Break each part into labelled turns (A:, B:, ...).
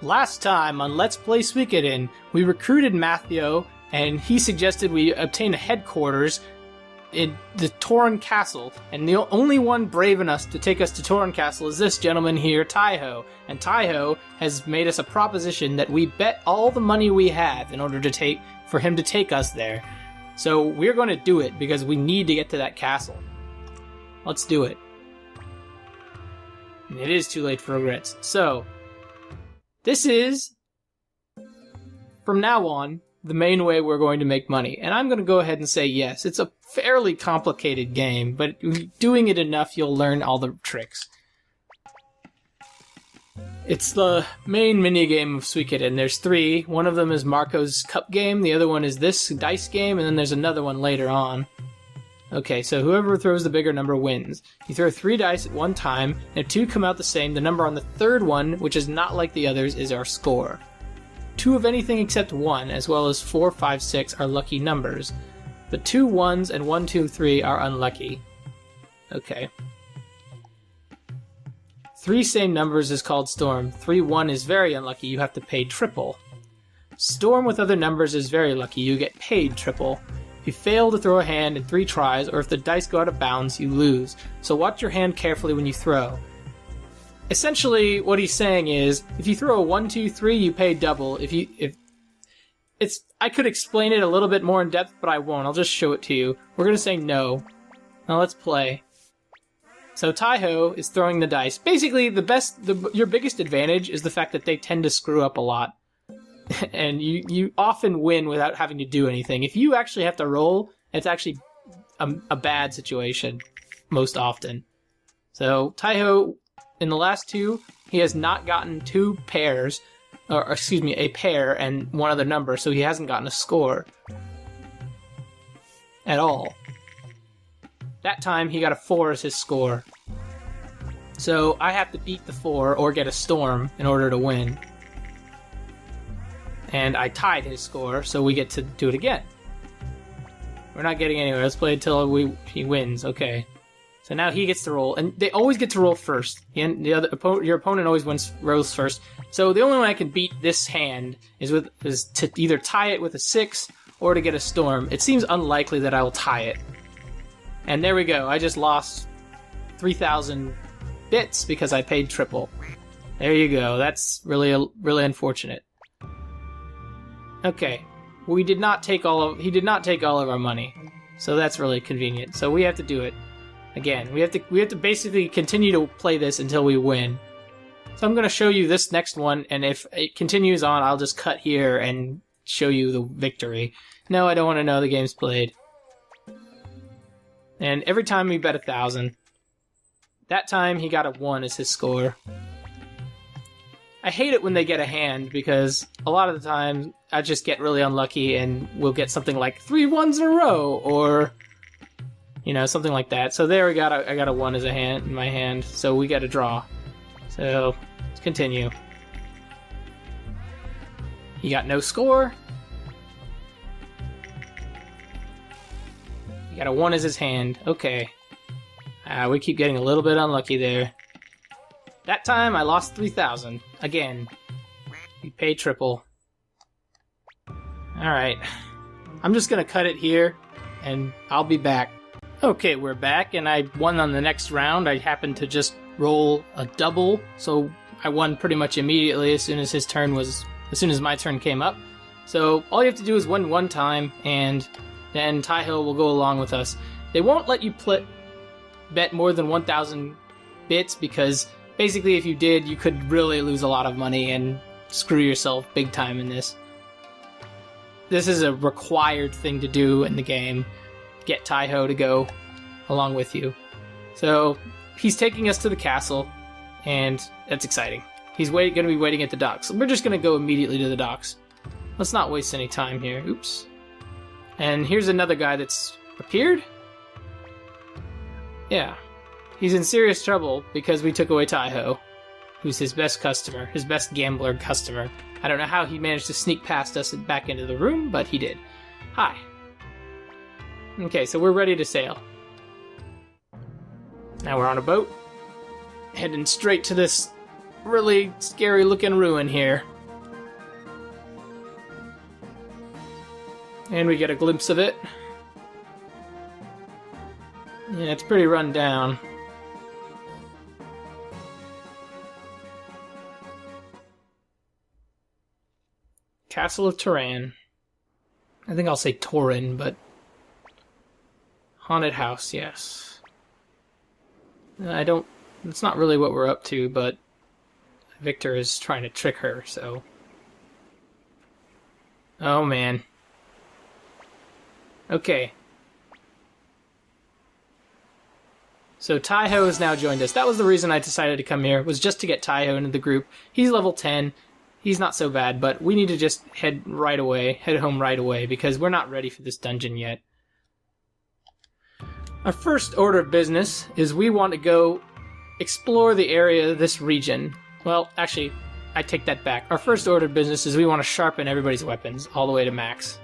A: Last time on Let's Play Suikoden, we recruited Matthew, and he suggested we obtain a headquarters in the Tauren Castle, and the only one brave enough to take us to Tauren Castle is this gentleman here, Taiho. And Taiho has made us a proposition that we bet all the money we have in order to for him to take us there. So we're going to do it because we need to get to that castle. Let's do it. And it is too late for regrets. So, this is, from now on, the main way we're going to make money. And I'm going to go ahead and say yes. It's a fairly complicated game, but doing it enough, you'll learn all the tricks. It's the main minigame of Suikoden. There's three. One of them is Marco's cup game, the other one is this dice game, and then there's another one later on. Okay, so whoever throws the bigger number wins. You throw 3 dice at one time, and if 2 come out the same, the number on the third one, which is not like the others, is our score. 2 of anything except 1, as well as 4, 5, 6 are lucky numbers. But 2 1s and 1, 2, 3 are unlucky. Okay. 3 same numbers is called Storm. 3, 1 is very unlucky, you have to pay triple. Storm with other numbers is very lucky, you get paid triple. If you fail to throw a hand in 3 tries, or if the dice go out of bounds, you lose. So watch your hand carefully when you throw. Essentially, what he's saying is, if you throw a 1, 2, 3, you pay double. I could explain it a little bit more in depth, but I won't. I'll just show it to you. We're gonna say no. Now let's play. So Taiho is throwing the dice. Basically, your biggest advantage is the fact that they tend to screw up a lot. And you often win without having to do anything. If you actually have to roll, it's actually a bad situation, most often. So, Taiho, in the last 2, he has not gotten 2 pairs, or excuse me, a pair and one other number, so he hasn't gotten a score. At all. That time, he got a 4 as his score. So, I have to beat the 4 or get a storm in order to win. And I tied his score, so we get to do it again. We're not getting anywhere. Let's play until he wins. Okay. So now he gets to roll, and they always get to roll first. Your opponent always rolls first. So the only way I can beat this hand is to either tie it with a 6 or to get a storm. It seems unlikely that I will tie it. And there we go. I just lost 3,000 bits because I paid triple. There you go. That's really unfortunate. Okay, he did not take all of our money, so that's really convenient. So we have to do it again. We have to basically continue to play this until we win. So I'm going to show you this next one, and if it continues on, I'll just cut here and show you the victory. No, I don't want to know the game's played. And every time we bet 1,000. That time he got a 1 as his score. I hate it when they get a hand, because a lot of the time I just get really unlucky and we'll get something like 3 1s in a row, or something like that. So there I got a 1 as a hand in my hand, so we got a draw. So let's continue. He got no score. He got a 1 as his hand. Okay. We keep getting a little bit unlucky there. That time, I lost 3,000. Again. We paid triple. Alright. I'm just gonna cut it here, and I'll be back. Okay, we're back, and I won on the next round. I happened to just roll a double, so I won pretty much immediately as soon as my turn came up. So, all you have to do is win one time, and then Taiho will go along with us. They won't let you bet more than 1,000 bits, because basically, if you did, you could really lose a lot of money and screw yourself big time in this. This is a required thing to do in the game. Get Taiho to go along with you. So, he's taking us to the castle, and that's exciting. He's going to be waiting at the docks. We're just going to go immediately to the docks. Let's not waste any time here. Oops. And here's another guy that's appeared. Yeah. He's in serious trouble because we took away Taiho, who's his best customer, his best gambler customer. I don't know how he managed to sneak past us and back into the room, but he did. Hi. Okay, so we're ready to sail. Now we're on a boat, heading straight to this really scary looking ruin here. And we get a glimpse of it. Yeah, it's pretty run down. Castle of Tauren. I think I'll say Tauren, but... Haunted house, yes. It's not really what we're up to, but... Victor is trying to trick her, so... Oh, man. Okay. So Taiho has now joined us. That was the reason I decided to come here, was just to get Taiho into the group. He's level 10. He's not so bad, but we need to just head home right away, because we're not ready for this dungeon yet. Our first order of business is we want to go explore the area of this region. Well, actually, I take that back. Our first order of business is we want to sharpen everybody's weapons all the way to max.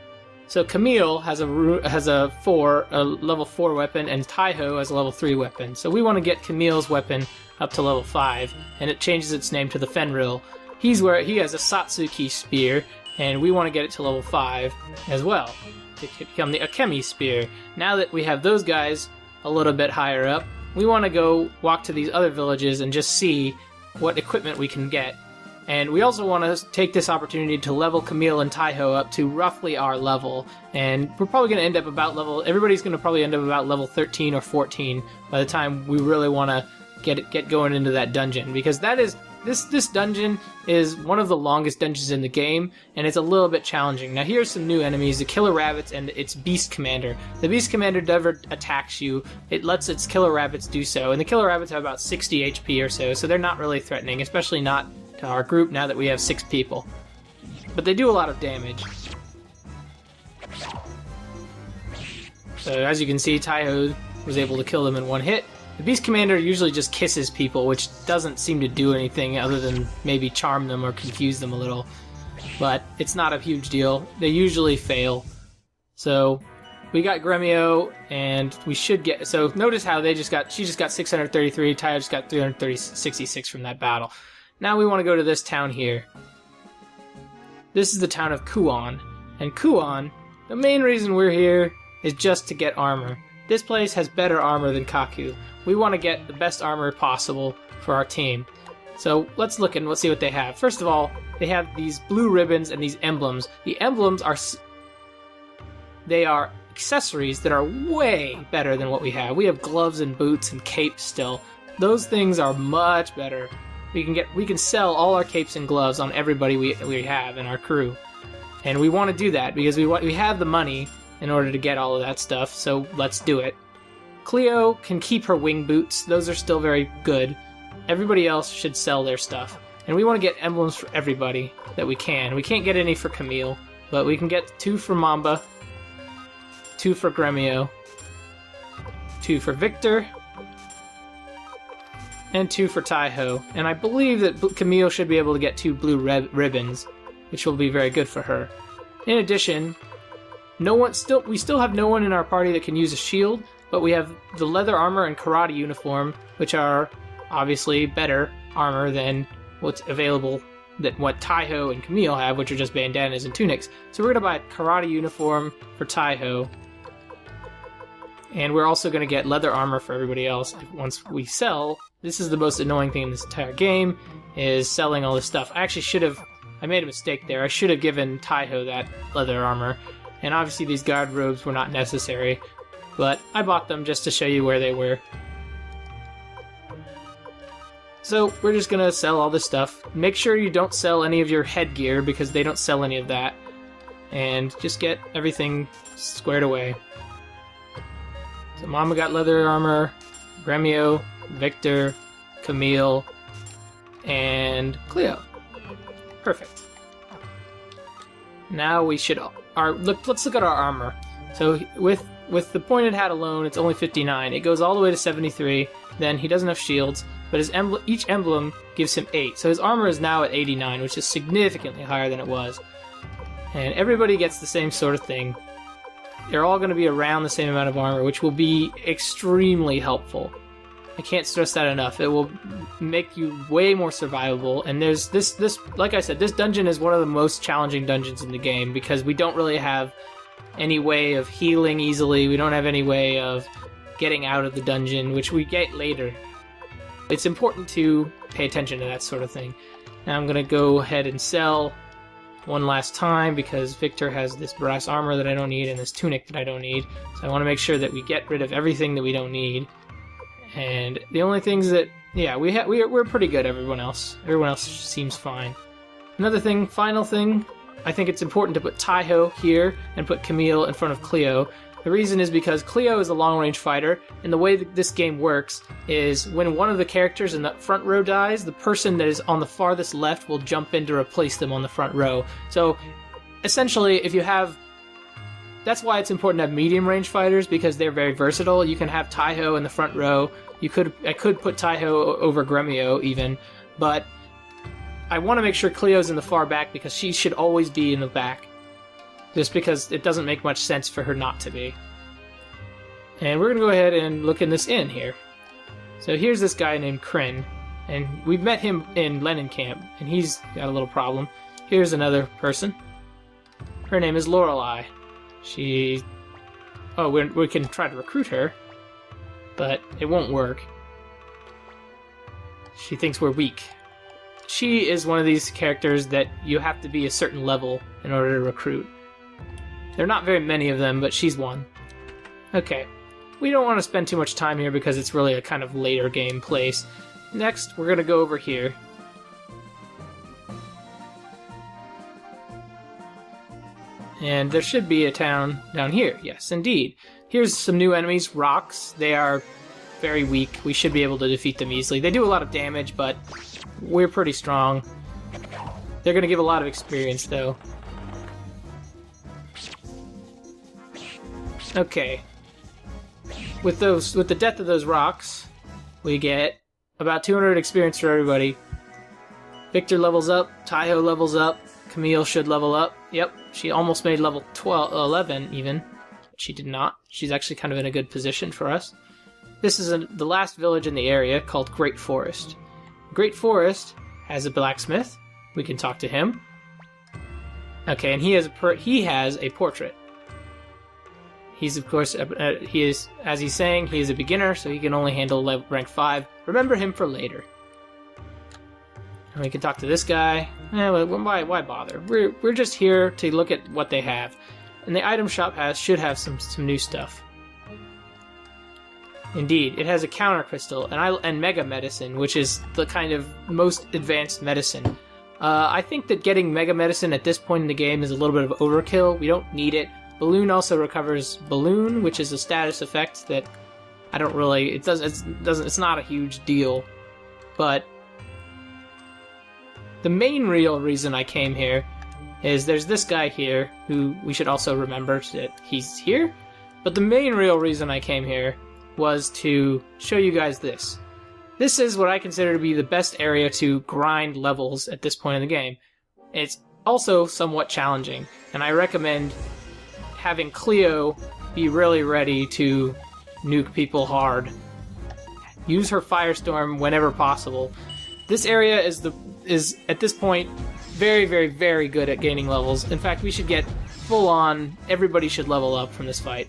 A: So Camille has a level 4 weapon, and Taiho has a level 3 weapon. So we want to get Camille's weapon up to level 5, and it changes its name to the Fenrir. He has a Satsuki spear, and we want to get it to level 5 as well, to become the Akemi spear. Now that we have those guys a little bit higher up, we want to go walk to these other villages and just see what equipment we can get. And we also want to take this opportunity to level Camille and Taiho up to roughly our level. And we're probably going to end up everybody's going to probably end up about level 13 or 14 by the time we really want to get going into that dungeon. Because this dungeon is one of the longest dungeons in the game, and it's a little bit challenging. Now here's some new enemies, the Killer Rabbits and its Beast Commander. The Beast Commander never attacks you, it lets its Killer Rabbits do so, and the Killer Rabbits have about 60 HP or so they're not really threatening, especially not to our group now that we have 6 people. But they do a lot of damage. So as you can see, Taiho was able to kill them in one hit. The Beast Commander usually just kisses people, which doesn't seem to do anything other than maybe charm them or confuse them a little. But it's not a huge deal. They usually fail. So we got Gremio, and we should get... So notice how she just got 633, Taiho just got 366 from that battle. Now we want to go to this town here. This is the town of Kuon. And Kuon, the main reason we're here is just to get armor. This place has better armor than Kaku. We want to get the best armor possible for our team. So let's look and let's see what they have. First of all, they have these blue ribbons and these emblems. The emblems are accessories that are way better than what we have. We have gloves and boots and capes still. Those things are much better. We can sell all our capes and gloves on everybody we have in our crew. And we want to do that because we have the money in order to get all of that stuff, so let's do it. Cleo can keep her wing boots. Those are still very good. Everybody else should sell their stuff. And we want to get emblems for everybody that we can. We can't get any for Camille, but we can get 2 for Mamba, 2 for Gremio, 2 for Victor, and 2 for Taiho. And I believe that Camille should be able to get 2 blue ribbons, which will be very good for her. In addition, we still have no one in our party that can use a shield, but we have the leather armor and karate uniform, which are obviously better armor than what's available, than what Taiho and Camille have, which are just bandanas and tunics. So we're going to buy a karate uniform for Taiho, and we're also going to get leather armor for everybody else once we sell. This is the most annoying thing in this entire game, is selling all this stuff. I made a mistake there. I should have given Taiho that leather armor, and obviously these guard robes were not necessary, but I bought them just to show you where they were. So we're just going to sell all this stuff. Make sure you don't sell any of your headgear because they don't sell any of that, and just get everything squared away. So Mama got leather armor, Gremio, Victor, Camille, and Cleo. Perfect. Now we should... let's look at our armor. So with the pointed hat alone, it's only 59. It goes all the way to 73. Then he doesn't have shields, but each emblem gives him 8. So his armor is now at 89, which is significantly higher than it was. And everybody gets the same sort of thing. They're all going to be around the same amount of armor, which will be extremely helpful. I can't stress that enough. It will make you way more survivable, and there's this like I said, this dungeon is one of the most challenging dungeons in the game because we don't really have any way of healing easily. We don't have any way of getting out of the dungeon, which we get later. It's important to pay attention to that sort of thing. Now I'm going to go ahead and sell one last time because Victor has this brass armor that I don't need and this tunic that I don't need. So I want to make sure that we get rid of everything that we don't need. And the only things that, yeah, we're pretty good. Everyone else seems fine. Another thing, final thing, I think it's important to put Taiho here and put Camille in front of Cleo. The reason is because Cleo is a long-range fighter, and the way that this game works is when one of the characters in the front row dies, the person that is on the farthest left will jump in to replace them on the front row. So, essentially, if you have... That's why it's important to have medium-range fighters, because they're very versatile. You can have Taiho in the front row. I could put Taiho over Gremio, even, but I want to make sure Cleo's in the far back because she should always be in the back. Just because it doesn't make much sense for her not to be. And we're going to go ahead and look in this inn here. So here's this guy named Kryn, and we've met him in Lenin Camp, and he's got a little problem. Here's another person. Her name is Lorelei. She... Oh, we can try to recruit her, but it won't work. She thinks we're weak. She is one of these characters that you have to be a certain level in order to recruit. There are not very many of them, but she's one. Okay. We don't want to spend too much time here because it's really a kind of later game place. Next, we're going to go over here. And there should be a town down here. Yes, indeed. Here's some new enemies, rocks. They are very weak. We should be able to defeat them easily. They do a lot of damage, but we're pretty strong. They're going to give a lot of experience, though. Okay. With the death of those rocks, we get about 200 experience for everybody. Victor levels up, Taiho levels up, Camille should level up. Yep, she almost made level 11 even. But she did not. She's actually kind of in a good position for us. This is the last village in the area called Great Forest. Great Forest has a blacksmith. We can talk to him. Okay, and he has a portrait. He's, of course, he is, as he's saying, he is a beginner, so he can only handle rank 5. Remember him for later. And we can talk to this guy. Why bother? We're just here to look at what they have. And the item shop should have some new stuff. Indeed, it has a counter crystal and mega medicine, which is the kind of most advanced medicine. I think that getting mega medicine at this point in the game is a little bit of overkill. We don't need it. Balloon also recovers Balloon, which is a status effect that I don't really... It's not a huge deal. But the main real reason I came here is there's this guy here who we should also remember that he's here. But the main real reason I came here was to show you guys this. This is what I consider to be the best area to grind levels at this point in the game. It's also somewhat challenging, and I recommend having Cleo be really ready to nuke people hard. Use her Firestorm whenever possible. This area is at this point very, very, very good at gaining levels. In fact, we should get full on, everybody should level up from this fight.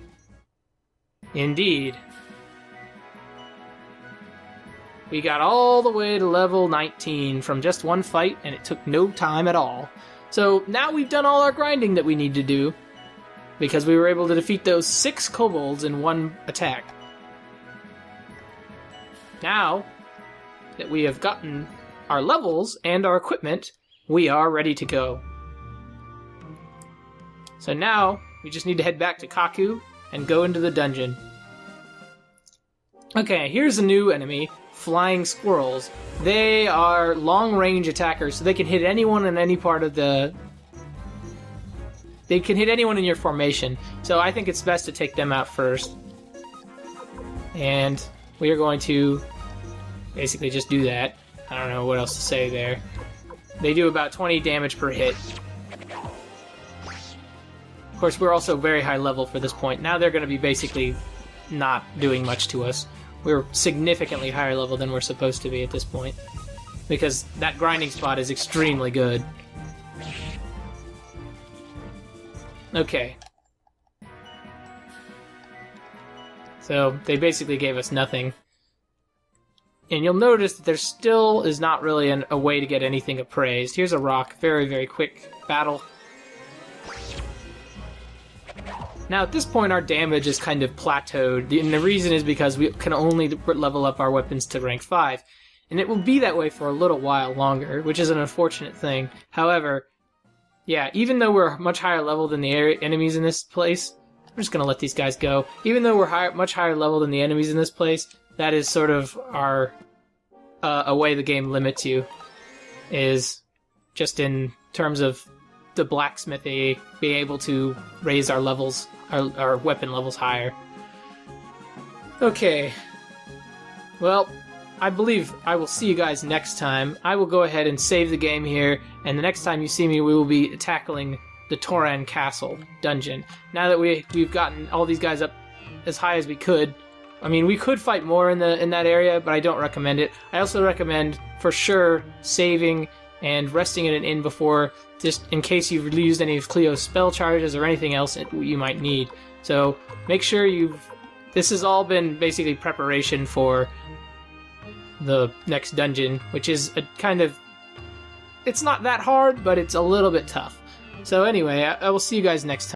A: Indeed. We got all the way to level 19 from just one fight, and it took no time at all. So now we've done all our grinding that we need to do, because we were able to defeat those 6 kobolds in one attack. Now that we have gotten our levels and our equipment, we are ready to go. So now we just need to head back to Kaku and go into the dungeon. Okay, here's a new enemy, Flying Squirrels. They are long-range attackers, so they can hit anyone in any part of the... They can hit anyone in your formation, so I think it's best to take them out first. And we are going to basically just do that. I don't know what else to say there. They do about 20 damage per hit. Of course, we're also very high level for this point. Now they're going to be basically not doing much to us. We're significantly higher level than we're supposed to be at this point, because that grinding spot is extremely good. Okay. So they basically gave us nothing. And you'll notice that there still is not really a way to get anything appraised. Here's a rock. Very, very quick battle. Now at this point our damage is kind of plateaued, and the reason is because we can only level up our weapons to rank 5. And it will be that way for a little while longer, which is an unfortunate thing. However, yeah, even though we're much higher level than the enemies in this place, I'm just going to let these guys go. Even though we're much higher level than the enemies in this place, that is sort of our a way the game limits you, is just in terms of the blacksmith being able to raise our levels, our weapon levels higher. Okay, well, I believe I will see you guys next time. I will go ahead and save the game here, and the next time you see me, we will be tackling the Tauren Castle dungeon. Now that we've gotten all these guys up as high as we could, I mean, we could fight more in that area, but I don't recommend it. I also recommend, for sure, saving and resting in an inn before, just in case you've used any of Cleo's spell charges or anything else you might need. So make sure this has all been basically preparation for the next dungeon, which is a kind of, it's not that hard, but it's a little bit tough. So anyway, I will see you guys next time.